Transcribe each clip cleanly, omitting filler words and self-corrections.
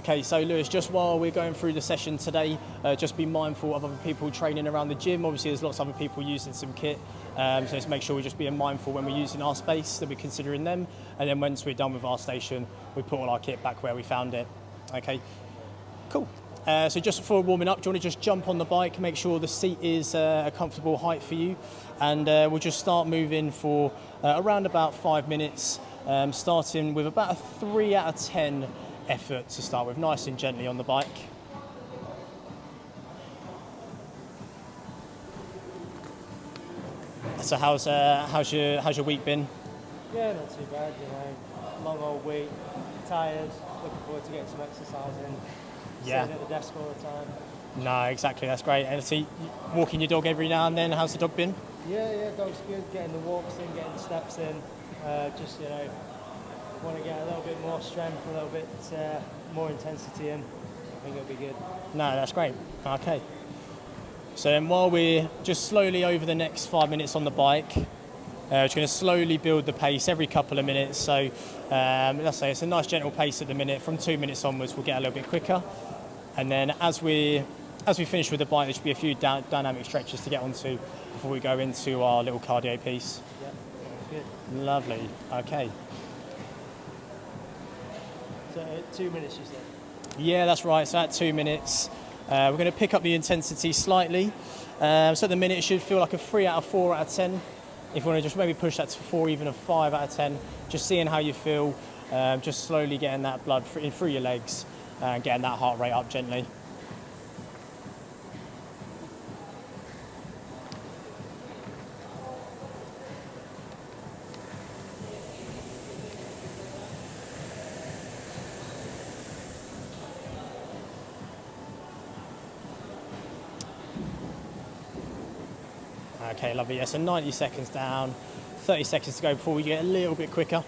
Okay, so Lewis, just while we're going through the session today, just be mindful of other people training around the gym. Obviously, there's lots of other people using some kit, so let's make sure we're just being mindful when we're using our space, that we're considering them, and then once we're done with our station, we put all our kit back where we found it. Okay, cool. So just before warming up, do you want to just jump on the bike, make sure the seat is a comfortable height for you, and we'll just start moving for around about 5 minutes, starting with about a 3 out of 10 effort to start with, nice and gently on the bike. So how's your week been? Yeah, not too bad, long old week, tired, looking forward to getting some exercise in. Yeah. Sitting at the desk all the time. No, exactly, that's great. And see, walking your dog every now and then, how's the dog been? Yeah, dog's good, getting the walks in, getting the steps in, just, want to get a little bit more strength, a little bit more intensity in. I think it'll be good. No, that's great. Okay. So then while we're just slowly over the next 5 minutes on the bike, just going to slowly build the pace every couple of minutes. So let's say it's a nice gentle pace at the minute. From 2 minutes onwards, we'll get a little bit quicker. And then as we finish with the bike, there should be a few dynamic stretches to get onto before we go into our little cardio piece. Yeah, that's good. Lovely. Okay. So 2 minutes, you said? Yeah, that's right. So at 2 minutes, we're going to pick up the intensity slightly. So at the minute, it should feel like a 3 out of 4 out of 10. If you want to just maybe push that to 4, even a 5 out of 10, just seeing how you feel, just slowly getting that blood through your legs and getting that heart rate up gently. Okay, lovely. Yeah, so 90 seconds down, 30 seconds to go before we get a little bit quicker.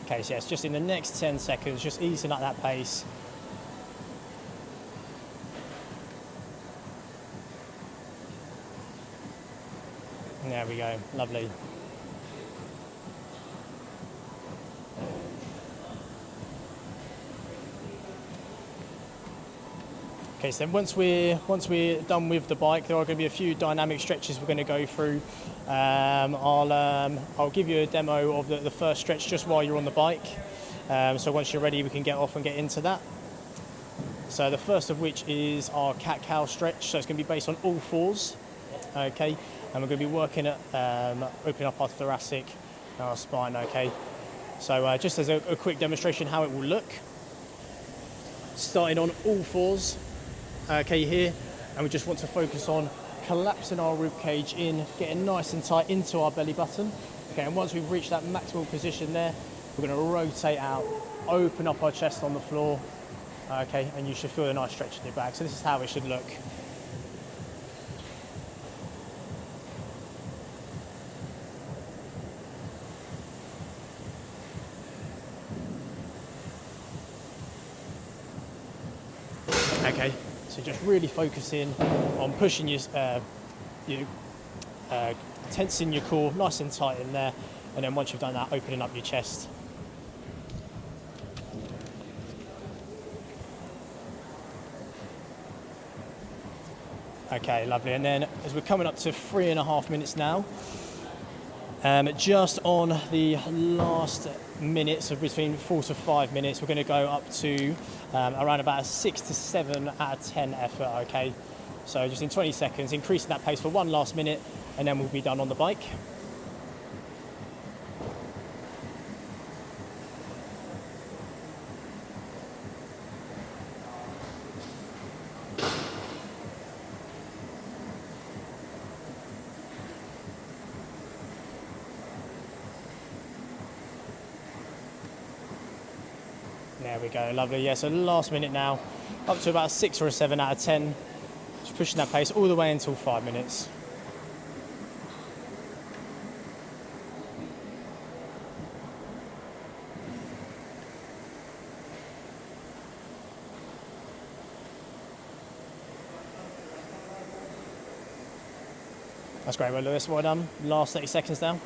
Okay, so yes, just in the next 10 seconds, just easing up that pace. There we go, lovely. Okay, so then once we're done with the bike, there are going to be a few dynamic stretches we're going to go through. I'll give you a demo of the first stretch just while you're on the bike. So once you're ready, we can get off and get into that. So the first of which is our cat-cow stretch. So it's going to be based on all fours. Okay, and we're going to be working at opening up our thoracic and our spine. Okay, so just as a quick demonstration how it will look. Starting on all fours. Okay, here, and we just want to focus on collapsing our rib cage in, getting nice and tight into our belly button. Okay, and once we've reached that maximal position there, we're going to rotate out, open up our chest on the floor. Okay, and you should feel a nice stretch in your back. So this is how it should look. Okay. So just really focusing on pushing tensing your core nice and tight in there, and then once you've done that, opening up your chest. Okay, lovely. And then as we're coming up to 3.5 minutes now, just on the last minutes of between 4 to 5 minutes, we're going to go up to around about a 6 to 7 out of 10 effort. Okay, so just in 20 seconds, increasing that pace for one last minute, and then we'll be done on the bike. There we go, lovely. Yeah, so last minute now, up to about a 6 or a 7 out of 10. Just pushing that pace all the way until 5 minutes. That's great, well, Lewis, well done. Last 30 seconds now.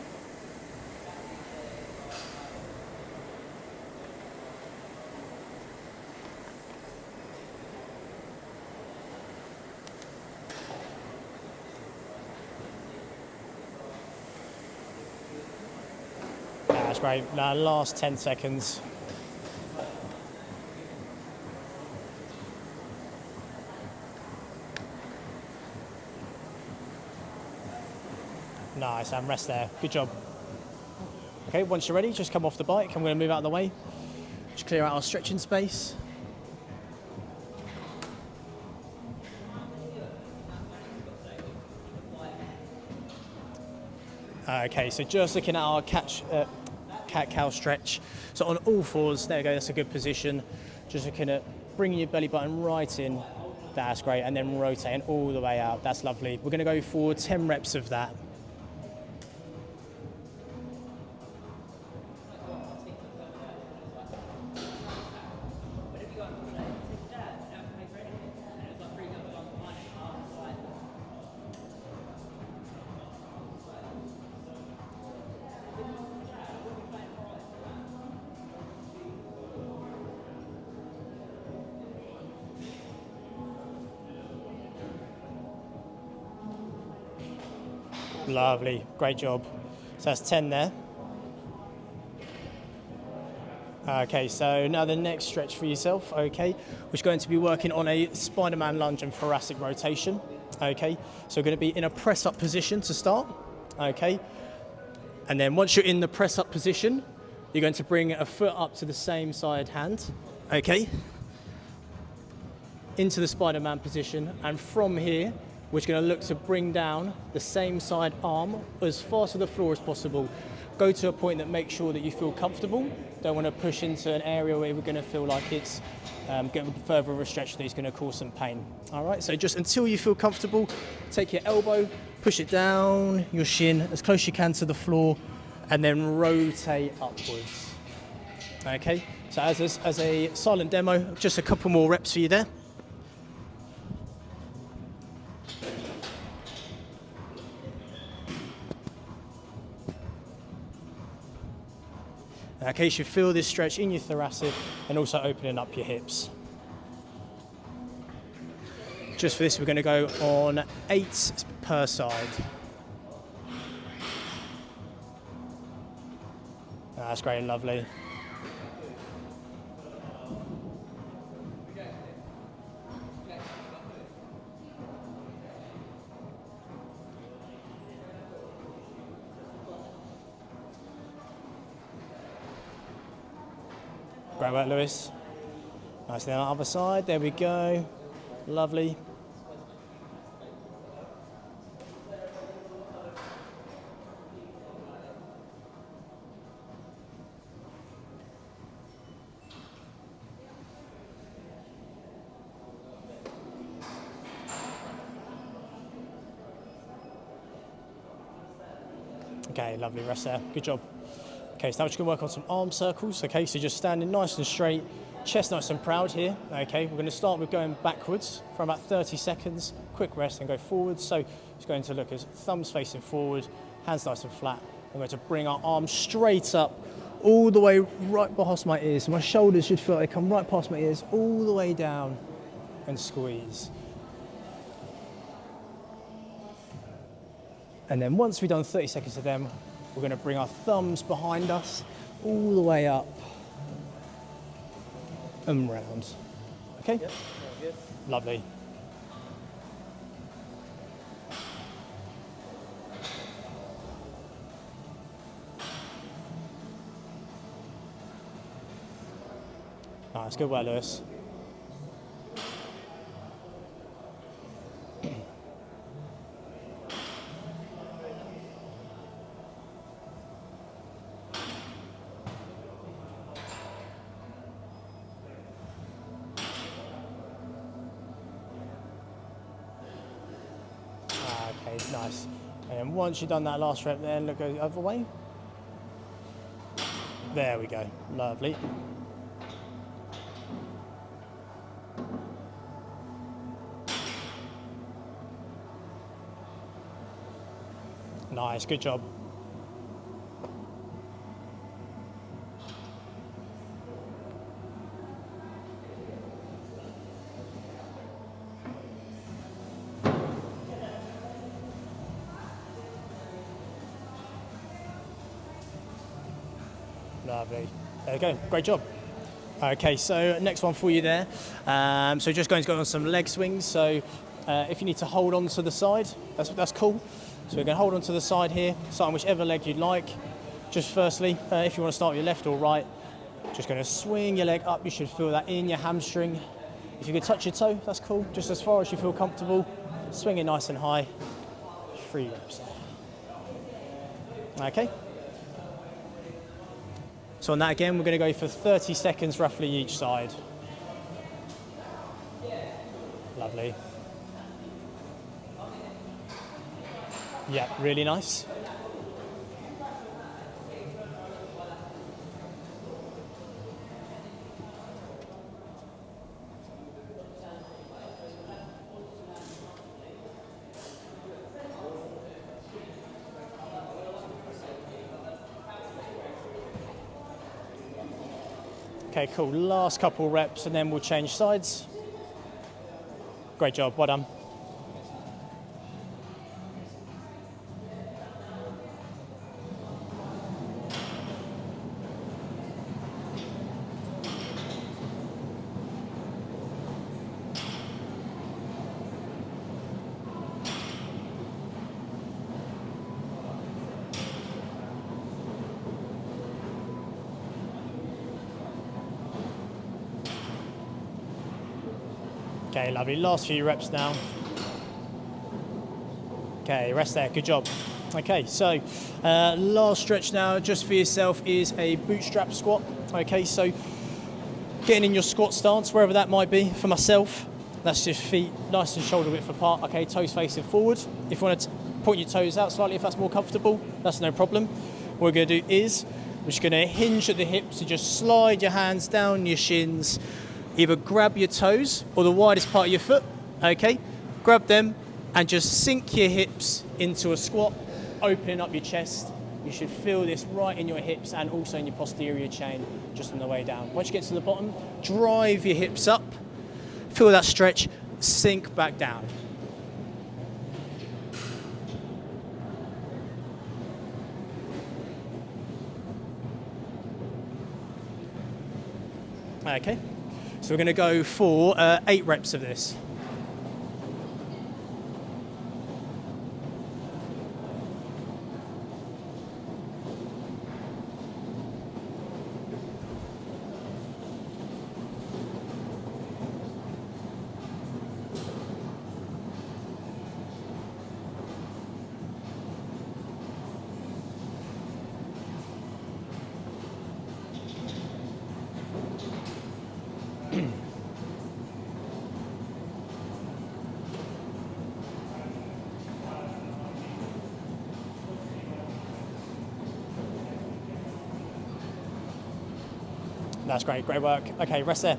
That's great. Now, last 10 seconds. Nice, and rest there. Good job. Okay, once you're ready, just come off the bike. I'm going to move out of the way. Just clear out our stretching space. Okay, so just looking at our cat-cow stretch. So on all fours, there you go, that's a good position. Just looking at bringing your belly button right in. That's great, and then rotating all the way out. That's lovely. We're going to go for 10 reps of that. Lovely, great job. So that's 10 there. Okay, so now the next stretch for yourself, okay, we're going to be working on a Spider-Man lunge and thoracic rotation, okay. So we're going to be in a press-up position to start, okay. And then once you're in the press-up position, you're going to bring a foot up to the same side hand, okay, into the Spider-Man position, and from here, we're going to look to bring down the same side arm as far to the floor as possible. Go to a point that makes sure that you feel comfortable. Don't want to push into an area where we're going to feel like it's getting further of a stretch that is going to cause some pain. All right, so just until you feel comfortable, take your elbow, push it down, your shin as close as you can to the floor, and then rotate upwards. Okay, so as a silent demo, just a couple more reps for you there. Okay, you should feel this stretch in your thoracic and also opening up your hips. Just for this, we're going to go on 8 per side. That's great and lovely. Great work, Lewis. Nice, then on the other side, there we go. Lovely. Okay, lovely, rest there. Good job. Okay, so now we're just going to work on some arm circles. Okay, so just standing nice and straight, chest nice and proud here. Okay, we're going to start with going backwards for about 30 seconds, quick rest and go forwards. So it's going to look as thumbs facing forward, hands nice and flat. I'm going to bring our arms straight up, all the way right past my ears. So my shoulders should feel like they come right past my ears, all the way down and squeeze. And then once we've done 30 seconds of them, we're going to bring our thumbs behind us, all the way up and round. Okay? Yep, good. Lovely. Nice, good work, Lewis. Okay, nice. And then once you've done that last rep there, look the other way. There we go, lovely. Nice, good job. Lovely. There you go, great job. Okay, so next one for you there. So just going to go on some leg swings. So if you need to hold on to the side, that's cool. So we're going to hold on to the side here, start on whichever leg you'd like. Just firstly, if you want to start with your left or right, just going to swing your leg up. You should feel that in your hamstring. If you could touch your toe, that's cool. Just as far as you feel comfortable. Swing it nice and high. 3 reps. Okay. So on that again, we're going to go for 30 seconds roughly each side. Lovely. Yeah, really nice. Okay, cool. Last couple reps and then we'll change sides. Great job, well done. Okay, lovely. Last few reps now. Okay, rest there. Good job. Okay, so last stretch now, just for yourself, is a bootstrap squat. Okay, so getting in your squat stance, wherever that might be. For myself, that's just feet nice and shoulder width apart. Okay, toes facing forward. If you want to point your toes out slightly, if that's more comfortable, that's no problem. What we're going to do is we're just going to hinge at the hips. So just slide your hands down your shins. Either grab your toes or the widest part of your foot, okay? Grab them and just sink your hips into a squat, opening up your chest. You should feel this right in your hips and also in your posterior chain, just on the way down. Once you get to the bottom, drive your hips up, feel that stretch, sink back down. Okay. So we're going to go for 8 reps of this. That's great, great work. Okay, rest there.